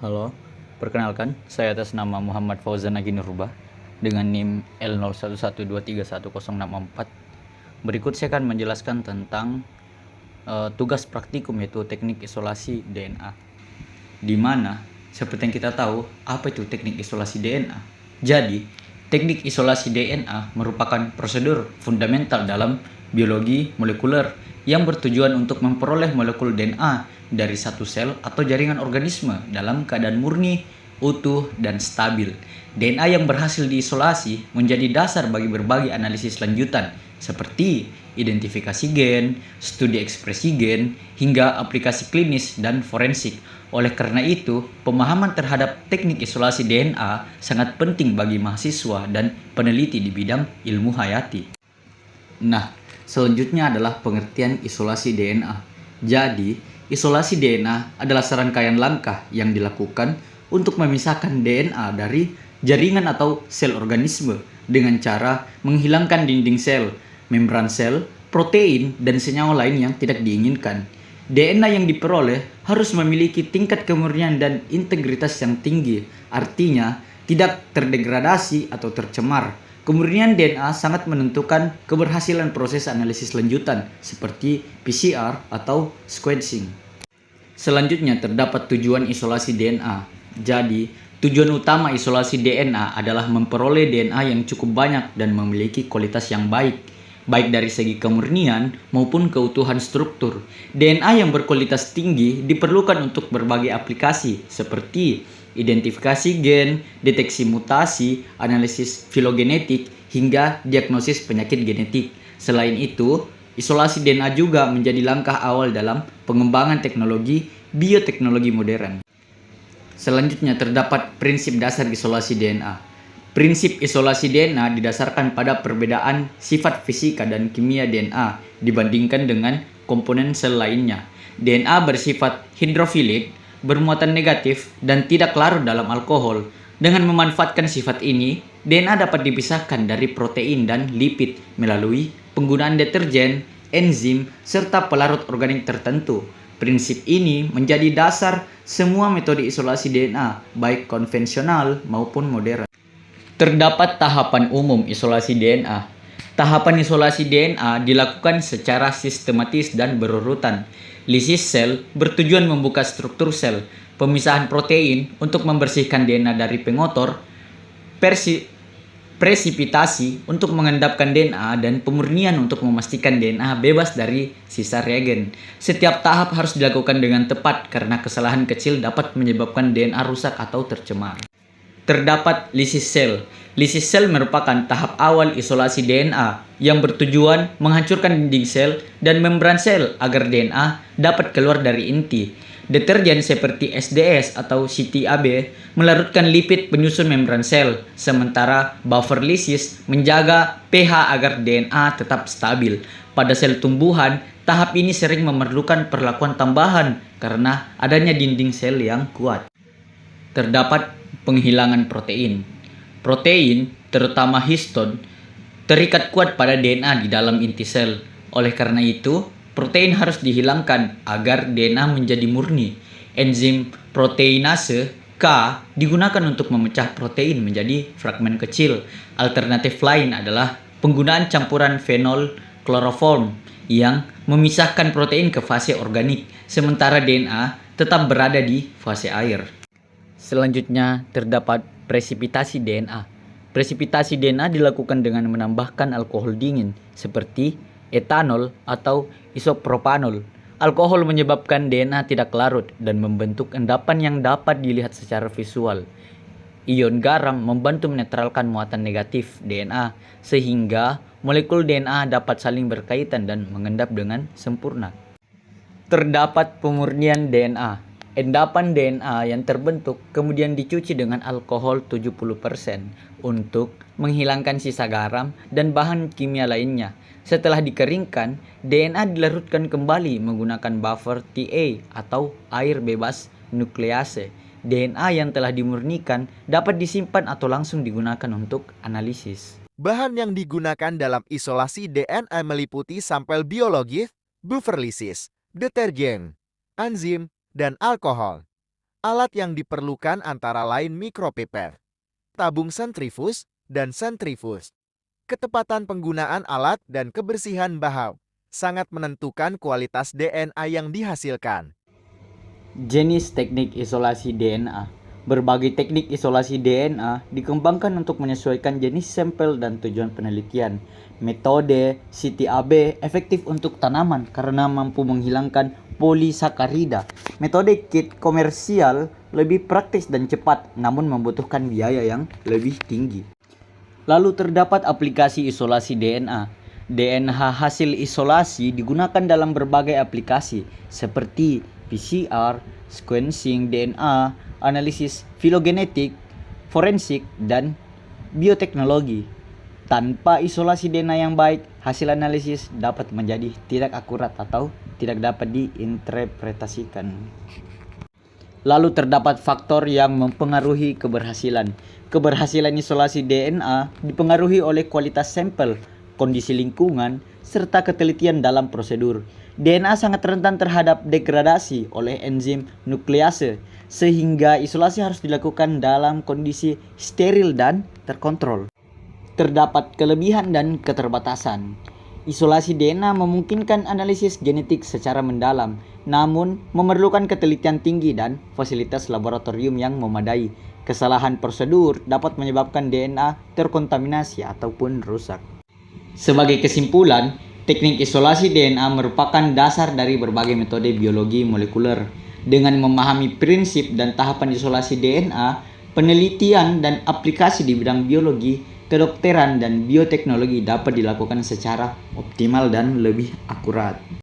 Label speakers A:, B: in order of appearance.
A: Halo, perkenalkan, saya atas nama Muhammad Fauzan Agi Nurbah dengan NIM L0112311064. Berikut saya akan menjelaskan tentang tugas praktikum yaitu teknik isolasi DNA. Di mana, seperti yang kita tahu, apa itu teknik isolasi DNA? Jadi, teknik isolasi DNA merupakan prosedur fundamental dalam biologi molekuler yang bertujuan untuk memperoleh molekul DNA dari satu sel atau jaringan organisme dalam keadaan murni, utuh, dan stabil. DNA yang berhasil diisolasi menjadi dasar bagi berbagai analisis lanjutan seperti identifikasi gen, studi ekspresi gen, hingga aplikasi klinis dan forensik. Oleh karena itu, pemahaman terhadap teknik isolasi DNA sangat penting bagi mahasiswa dan peneliti di bidang ilmu hayati. Nah, selanjutnya adalah pengertian isolasi DNA. Jadi, isolasi DNA adalah serangkaian langkah yang dilakukan untuk memisahkan DNA dari jaringan atau sel organisme dengan cara menghilangkan dinding sel, membran sel, protein, dan senyawa lain yang tidak diinginkan. DNA yang diperoleh harus memiliki tingkat kemurnian dan integritas yang tinggi, artinya tidak terdegradasi atau tercemar. Kemurnian DNA sangat menentukan keberhasilan proses analisis lanjutan seperti PCR atau sequencing. Selanjutnya terdapat tujuan isolasi DNA. Jadi, tujuan utama isolasi DNA adalah memperoleh DNA yang cukup banyak dan memiliki kualitas yang baik, baik dari segi kemurnian maupun keutuhan struktur. DNA yang berkualitas tinggi diperlukan untuk berbagai aplikasi seperti identifikasi gen, deteksi mutasi, analisis filogenetik, hingga diagnosis penyakit genetik. Selain itu, isolasi DNA juga menjadi langkah awal dalam pengembangan teknologi bioteknologi modern. Selanjutnya terdapat prinsip dasar isolasi DNA. Prinsip isolasi DNA didasarkan pada perbedaan sifat fisika dan kimia DNA dibandingkan dengan komponen sel lainnya. DNA bersifat hidrofilik, bermuatan negatif, dan tidak larut dalam alkohol. Dengan memanfaatkan sifat ini, DNA dapat dipisahkan dari protein dan lipid melalui penggunaan deterjen, enzim, serta pelarut organik tertentu. Prinsip ini menjadi dasar semua metode isolasi DNA, baik konvensional maupun modern. Terdapat tahapan umum isolasi DNA. Tahapan isolasi DNA dilakukan secara sistematis dan berurutan. Lisis sel bertujuan membuka struktur sel, pemisahan protein untuk membersihkan DNA dari pengotor, presipitasi untuk mengendapkan DNA, dan pemurnian untuk memastikan DNA bebas dari sisa reagen. Setiap tahap harus dilakukan dengan tepat karena kesalahan kecil dapat menyebabkan DNA rusak atau tercemar. Terdapat lisis sel. Lisis sel merupakan tahap awal isolasi DNA yang bertujuan menghancurkan dinding sel dan membran sel agar DNA dapat keluar dari inti. Deterjen seperti SDS atau CTAB melarutkan lipid penyusun membran sel, sementara buffer lisis menjaga pH agar DNA tetap stabil. Pada sel tumbuhan, tahap ini sering memerlukan perlakuan tambahan karena adanya dinding sel yang kuat. Terdapat penghilangan protein. Protein, terutama histon, terikat kuat pada DNA di dalam inti sel. Oleh karena itu, protein harus dihilangkan agar DNA menjadi murni. Enzim proteinase K digunakan untuk memecah protein menjadi fragmen kecil. Alternatif lain adalah penggunaan campuran fenol kloroform yang memisahkan protein ke fase organik, sementara DNA tetap berada di fase air. Selanjutnya terdapat presipitasi DNA. Presipitasi DNA dilakukan dengan menambahkan alkohol dingin seperti etanol atau isopropanol. Alkohol menyebabkan DNA tidak larut dan membentuk endapan yang dapat dilihat secara visual. Ion garam membantu menetralkan muatan negatif DNA sehingga molekul DNA dapat saling berkaitan dan mengendap dengan sempurna. Terdapat pemurnian DNA. Endapan DNA yang terbentuk kemudian dicuci dengan alkohol 70% untuk menghilangkan sisa garam dan bahan kimia lainnya. Setelah dikeringkan, DNA dilarutkan kembali menggunakan buffer TA atau air bebas nuklease. DNA yang telah dimurnikan dapat disimpan atau langsung digunakan untuk analisis.
B: Bahan yang digunakan dalam isolasi DNA meliputi sampel biologis, buffer lisis, deterjen, enzim, dan alkohol. Alat yang diperlukan antara lain mikropiper, tabung sentrifus, dan sentrifus. Ketepatan penggunaan alat dan kebersihan bahan sangat menentukan kualitas DNA yang dihasilkan.
A: Jenis teknik isolasi DNA. Berbagai teknik isolasi DNA dikembangkan untuk menyesuaikan jenis sampel dan tujuan penelitian. Metode CTAB efektif untuk tanaman karena mampu menghilangkan polisakarida. Metode kit komersial lebih praktis dan cepat, namun membutuhkan biaya yang lebih tinggi. Lalu terdapat aplikasi isolasi DNA. DNA hasil isolasi digunakan dalam berbagai aplikasi seperti PCR, sequencing DNA, analisis filogenetik, forensik, dan bioteknologi. Tanpa isolasi DNA yang baik, hasil analisis dapat menjadi tidak akurat atau tidak dapat diinterpretasikan. Lalu terdapat faktor yang mempengaruhi keberhasilan. Keberhasilan isolasi DNA dipengaruhi oleh kualitas sampel, kondisi lingkungan, serta ketelitian dalam prosedur. DNA sangat rentan terhadap degradasi oleh enzim nuklease, sehingga isolasi harus dilakukan dalam kondisi steril dan terkontrol. Terdapat kelebihan dan keterbatasan. Isolasi DNA memungkinkan analisis genetik secara mendalam, namun memerlukan ketelitian tinggi dan fasilitas laboratorium yang memadai. Kesalahan prosedur dapat menyebabkan DNA terkontaminasi ataupun rusak. Sebagai kesimpulan, teknik isolasi DNA merupakan dasar dari berbagai metode biologi molekuler. Dengan memahami prinsip dan tahapan isolasi DNA, penelitian dan aplikasi di bidang biologi, kedokteran, dan bioteknologi dapat dilakukan secara optimal dan lebih akurat.